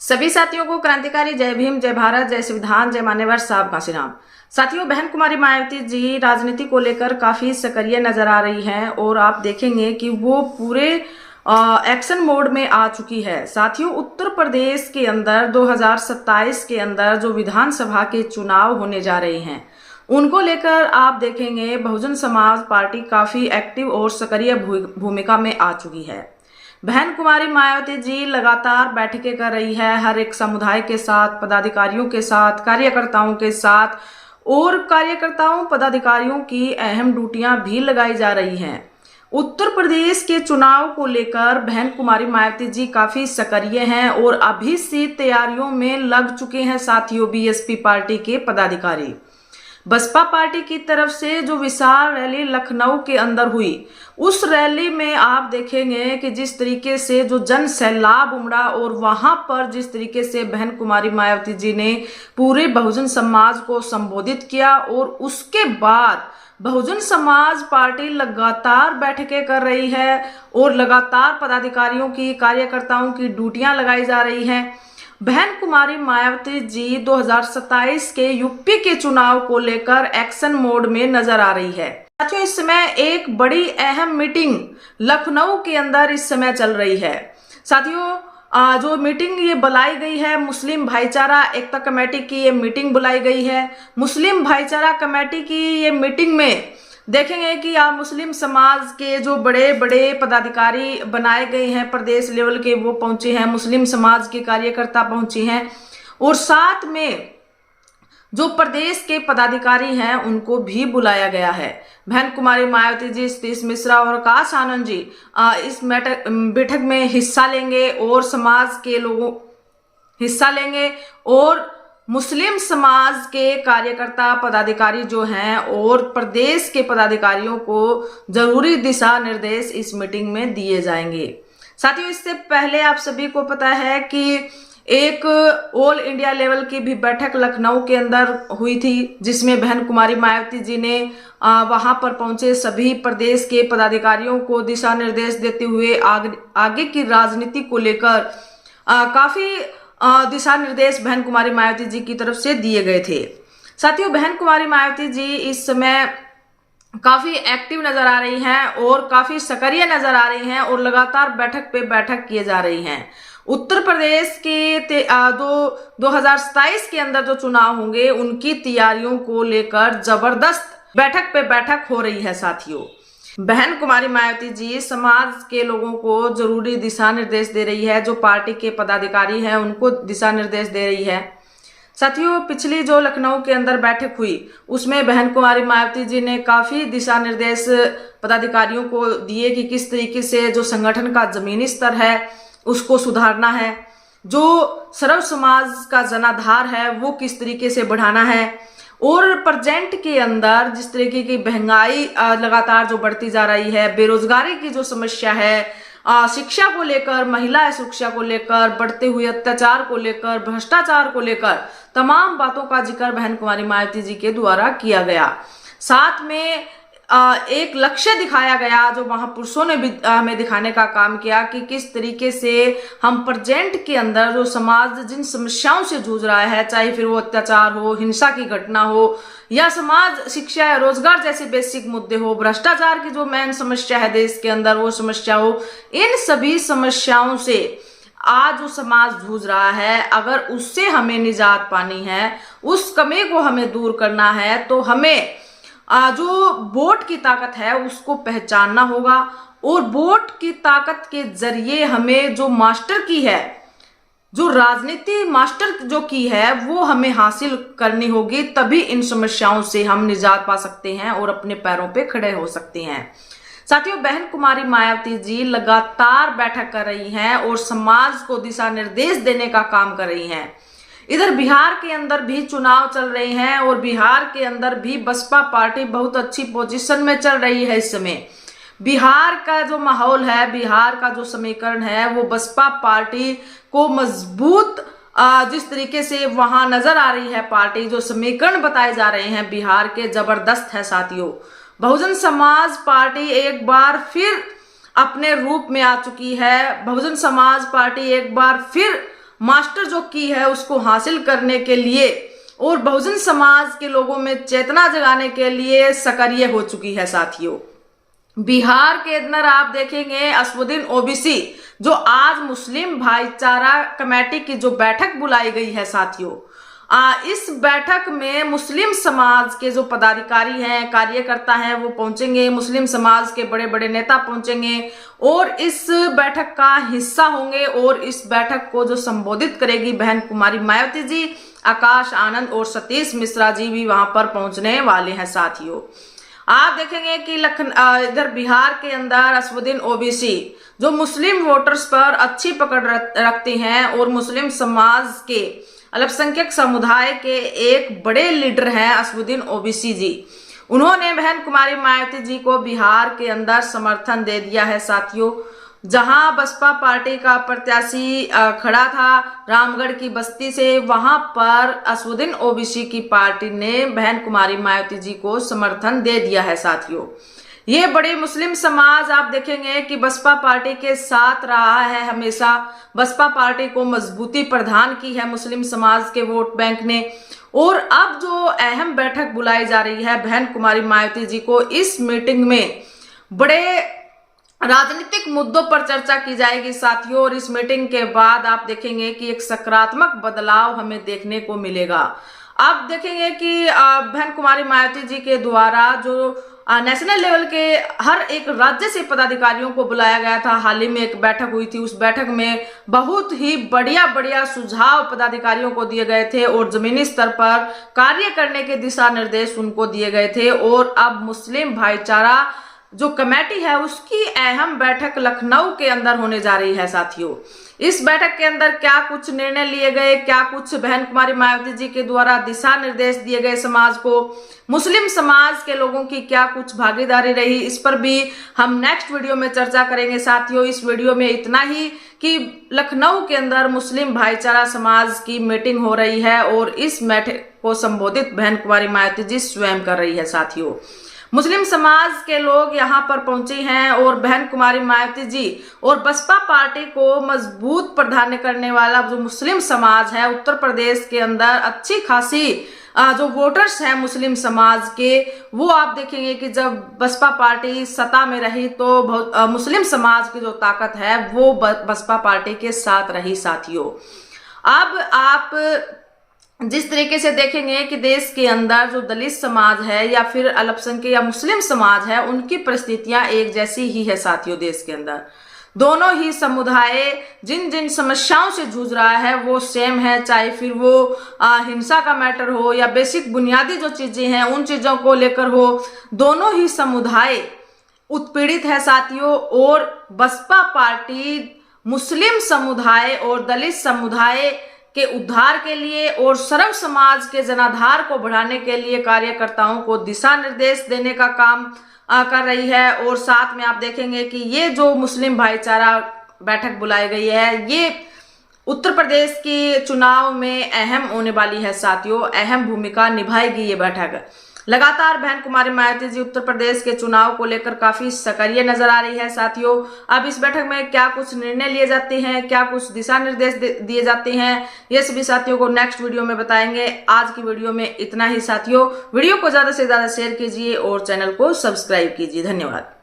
सभी साथियों को क्रांतिकारी जय भीम, जय भारत, जय संविधान, जय मान्यवर साहब का श्रीराम। साथियों, बहन कुमारी मायावती जी राजनीति को लेकर काफी सक्रिय नजर आ रही हैं और आप देखेंगे कि वो पूरे एक्शन मोड में आ चुकी है। साथियों, उत्तर प्रदेश के अंदर 2027 के अंदर जो विधानसभा के चुनाव होने जा रहे हैं, उनको लेकर आप देखेंगे बहुजन समाज पार्टी काफी एक्टिव और सक्रिय भूमिका में आ चुकी है। बहन कुमारी मायावती जी लगातार बैठकें कर रही है हर एक समुदाय के साथ, पदाधिकारियों के साथ, कार्यकर्ताओं के साथ, और कार्यकर्ताओं पदाधिकारियों की अहम ड्यूटियां भी लगाई जा रही हैं। उत्तर प्रदेश के चुनाव को लेकर बहन कुमारी मायावती जी काफी सक्रिय हैं और अभी से तैयारियों में लग चुके हैं। साथियों, बीएसपी पार्टी के पदाधिकारी, बसपा पार्टी की तरफ से जो विशाल रैली लखनऊ के अंदर हुई, उस रैली में आप देखेंगे कि जिस तरीके से जो जन सैलाब उमड़ा और वहां पर जिस तरीके से बहन कुमारी मायावती जी ने पूरे बहुजन समाज को संबोधित किया, और उसके बाद बहुजन समाज पार्टी लगातार बैठकें कर रही है और लगातार पदाधिकारियों की, कार्यकर्ताओं की ड्यूटियां लगाई जा रही हैं। बहन कुमारी मायावती जी 2027 के यूपी के चुनाव को लेकर एक्शन मोड में नजर आ रही है। साथियों, इस समय एक बड़ी अहम मीटिंग लखनऊ के अंदर इस समय चल रही है। साथियों, जो मीटिंग ये बुलाई गई है, मुस्लिम भाईचारा एकता कमेटी की ये मीटिंग बुलाई गई है। मुस्लिम भाईचारा कमेटी की ये मीटिंग में देखेंगे कि आप मुस्लिम समाज के जो बड़े बड़े पदाधिकारी बनाए गए हैं प्रदेश लेवल के, वो पहुंचे हैं, मुस्लिम समाज के कार्यकर्ता पहुंचे हैं, और साथ में जो प्रदेश के पदाधिकारी हैं उनको भी बुलाया गया है। बहन कुमारी मायावती जी, सतीश मिश्रा और आकाश आनंद जी इस बैठक में हिस्सा लेंगे और समाज के लोगों हिस्सा लेंगे, और मुस्लिम समाज के कार्यकर्ता पदाधिकारी जो हैं और प्रदेश के पदाधिकारियों को जरूरी दिशा निर्देश इस मीटिंग में दिए जाएंगे। साथियों, इससे पहले आप सभी को पता है कि एक ऑल इंडिया लेवल की भी बैठक लखनऊ के अंदर हुई थी, जिसमें बहन कुमारी मायावती जी ने वहां पर पहुंचे सभी प्रदेश के पदाधिकारियों को दिशा निर्देश देते हुए आगे की राजनीति को लेकर काफी दिशा निर्देश बहन कुमारी मायावती जी की तरफ से दिए गए थे। साथियों, बहन कुमारी मायावती जी इस समय काफी एक्टिव नजर आ रही हैं और काफी सक्रिय नजर आ रही हैं और लगातार बैठक पे बैठक किए जा रही हैं। उत्तर प्रदेश के 2027 के अंदर जो चुनाव होंगे, उनकी तैयारियों को लेकर जबरदस्त बैठक पे बैठक हो रही है। साथियों, बहन कुमारी मायावती जी समाज के लोगों को जरूरी दिशा निर्देश दे रही है, जो पार्टी के पदाधिकारी हैं उनको दिशा निर्देश दे रही है। साथियों, पिछली जो लखनऊ के अंदर बैठक हुई, उसमें बहन कुमारी मायावती जी ने काफी दिशा निर्देश पदाधिकारियों को दिए कि किस तरीके से जो संगठन का जमीनी स्तर है उसको सुधारना है, जो सर्व समाज का जनाधार है वो किस तरीके से बढ़ाना है, और प्रेजेंट के अंदर जिस तरीके की महंगाई लगातार जो बढ़ती जा रही है, बेरोजगारी की जो समस्या है, शिक्षा को लेकर, महिला शिक्षा को लेकर, बढ़ते हुए अत्याचार को लेकर, भ्रष्टाचार को लेकर, तमाम बातों का जिक्र बहन कुमारी मायावती जी के द्वारा किया गया। साथ में एक लक्ष्य दिखाया गया जो महापुरुषों ने भी हमें दिखाने का काम किया कि किस तरीके से हम प्रेजेंट के अंदर जो समाज जिन समस्याओं से जूझ रहा है, चाहे फिर वो अत्याचार हो, हिंसा की घटना हो, या समाज शिक्षा या रोजगार जैसे बेसिक मुद्दे हो, भ्रष्टाचार की जो मेन समस्या है देश के अंदर वो समस्या हो, इन सभी समस्याओं से आज जो समाज जूझ रहा है, अगर उससे हमें निजात पानी है, उस कमी को हमें दूर करना है, तो हमें जो वोट की ताकत है उसको पहचानना होगा, और वोट की ताकत के जरिए हमें जो मास्टर की है, जो राजनीति मास्टर जो की है, वो हमें हासिल करनी होगी। तभी इन समस्याओं से हम निजात पा सकते हैं और अपने पैरों पे खड़े हो सकते हैं। साथियों, बहन कुमारी मायावती जी लगातार बैठक कर रही हैं और समाज को दिशा निर्देश देने का काम कर रही हैं। इधर बिहार के अंदर भी चुनाव चल रहे हैं और बिहार के अंदर भी बसपा पार्टी बहुत अच्छी पोजीशन में चल रही है। इस समय बिहार का जो माहौल है, बिहार का जो समीकरण है, वो बसपा पार्टी को मजबूत जिस तरीके से वहां नजर आ रही है, पार्टी जो समीकरण बताए जा रहे हैं बिहार के, जबरदस्त है। साथियों, बहुजन समाज पार्टी एक बार फिर अपने रूप में आ चुकी है। बहुजन समाज पार्टी एक बार फिर मास्टर जो की है उसको हासिल करने के लिए और बहुजन समाज के लोगों में चेतना जगाने के लिए सक्रिय हो चुकी है साथियों। बिहार के अंदर आप देखेंगे असदुद्दीन ओवैसी जो आज मुस्लिम भाईचारा कमेटी की जो बैठक बुलाई गई है साथियों, इस बैठक में मुस्लिम समाज के जो पदाधिकारी हैं, कार्यकर्ता हैं, वो पहुंचेंगे, मुस्लिम समाज के बड़े बड़े नेता पहुंचेंगे और इस बैठक का हिस्सा होंगे। और इस बैठक को जो संबोधित करेगी बहन कुमारी मायावती जी, आकाश आनंद और सतीश मिश्रा जी भी वहां पर पहुंचने वाले हैं साथियों। आप देखेंगे कि इधर बिहार के अंदर असदुद्दीन ओवैसी जो मुस्लिम वोटर्स पर अच्छी पकड़ रखते हैं और मुस्लिम समाज के अल्पसंख्यक समुदाय के एक बड़े लीडर हैं असदुद्दीन ओवैसी जी। उन्होंने बहन कुमारी मायावती जी को बिहार के अंदर समर्थन दे दिया है साथियों। जहां बसपा पार्टी का प्रत्याशी खड़ा था रामगढ़ की बस्ती से, वहां पर असदुद्दीन ओवैसी की पार्टी ने बहन कुमारी मायावती जी को समर्थन दे दिया है साथियों। ये बड़े मुस्लिम समाज आप देखेंगे कि बसपा पार्टी के साथ रहा है हमेशा। बसपा पार्टी को मजबूती प्रदान की है मुस्लिम समाज के वोट बैंक ने। और अब जो अहम बैठक बुलाई जा रही है बहन कुमारी मायावती जी को, इस मीटिंग में बड़े राजनीतिक मुद्दों पर चर्चा की जाएगी साथियों। और इस मीटिंग के बाद आप देखेंगे कि एक सकारात्मक बदलाव हमें देखने को मिलेगा। आप देखेंगे कि बहन कुमारी मायावती जी के द्वारा जो नेशनल लेवल के हर एक राज्य से पदाधिकारियों को बुलाया गया था, हाल ही में एक बैठक हुई थी, उस बैठक में बहुत ही बढ़िया सुझाव पदाधिकारियों को दिए गए थे और जमीनी स्तर पर कार्य करने के दिशा निर्देश उनको दिए गए थे। और अब मुस्लिम भाईचारा जो कमेटी है उसकी अहम बैठक लखनऊ के अंदर होने जा रही है साथियों। इस बैठक के अंदर क्या कुछ निर्णय लिए गए, क्या कुछ बहन कुमारी मायावती जी के द्वारा दिशा निर्देश दिए गए समाज को, मुस्लिम समाज के लोगों की क्या कुछ भागीदारी रही, इस पर भी हम नेक्स्ट वीडियो में चर्चा करेंगे साथियों। इस वीडियो में इतना ही कि लखनऊ के अंदर मुस्लिम भाईचारा समाज की मीटिंग हो रही है और इस बैठक को संबोधित बहन कुमारी मायावती जी स्वयं कर रही है साथियों। मुस्लिम समाज के लोग यहाँ पर पहुंचे हैं और बहन कुमारी मायावती जी और बसपा पार्टी को मजबूत प्राधान्य करने वाला जो मुस्लिम समाज है उत्तर प्रदेश के अंदर अच्छी खासी जो वोटर्स हैं मुस्लिम समाज के, वो आप देखेंगे कि जब बसपा पार्टी सत्ता में रही तो मुस्लिम समाज की जो ताकत है वो बसपा पार्टी के साथ रही साथियों। अब आप जिस तरीके से देखेंगे कि देश के अंदर जो दलित समाज है या फिर अल्पसंख्यक या मुस्लिम समाज है, उनकी परिस्थितियां एक जैसी ही है साथियों। देश के अंदर दोनों ही समुदाय जिन जिन समस्याओं से जूझ रहा है वो सेम है, चाहे फिर वो हिंसा का मैटर हो या बेसिक बुनियादी जो चीजें हैं उन चीजों को लेकर हो, दोनों ही समुदाय उत्पीड़ित है साथियों। और बसपा पार्टी मुस्लिम समुदाय और दलित समुदाय के उद्धार के लिए और सर्व समाज के जनाधार को बढ़ाने के लिए कार्यकर्ताओं को दिशा निर्देश देने का काम कर रही है। और साथ में आप देखेंगे कि ये जो मुस्लिम भाईचारा बैठक बुलाई गई है ये उत्तर प्रदेश के चुनाव में अहम होने वाली है साथियों, अहम भूमिका निभाएगी ये बैठक। लगातार बहन कुमारी मायावती जी उत्तर प्रदेश के चुनाव को लेकर काफी सक्रिय नजर आ रही है साथियों। अब इस बैठक में क्या कुछ निर्णय लिए जाते हैं, क्या कुछ दिशा निर्देश दिए जाते हैं, ये सभी साथियों को नेक्स्ट वीडियो में बताएंगे। आज की वीडियो में इतना ही साथियों। वीडियो को ज्यादा से ज्यादा शेयर कीजिए और चैनल को सब्सक्राइब कीजिए। धन्यवाद।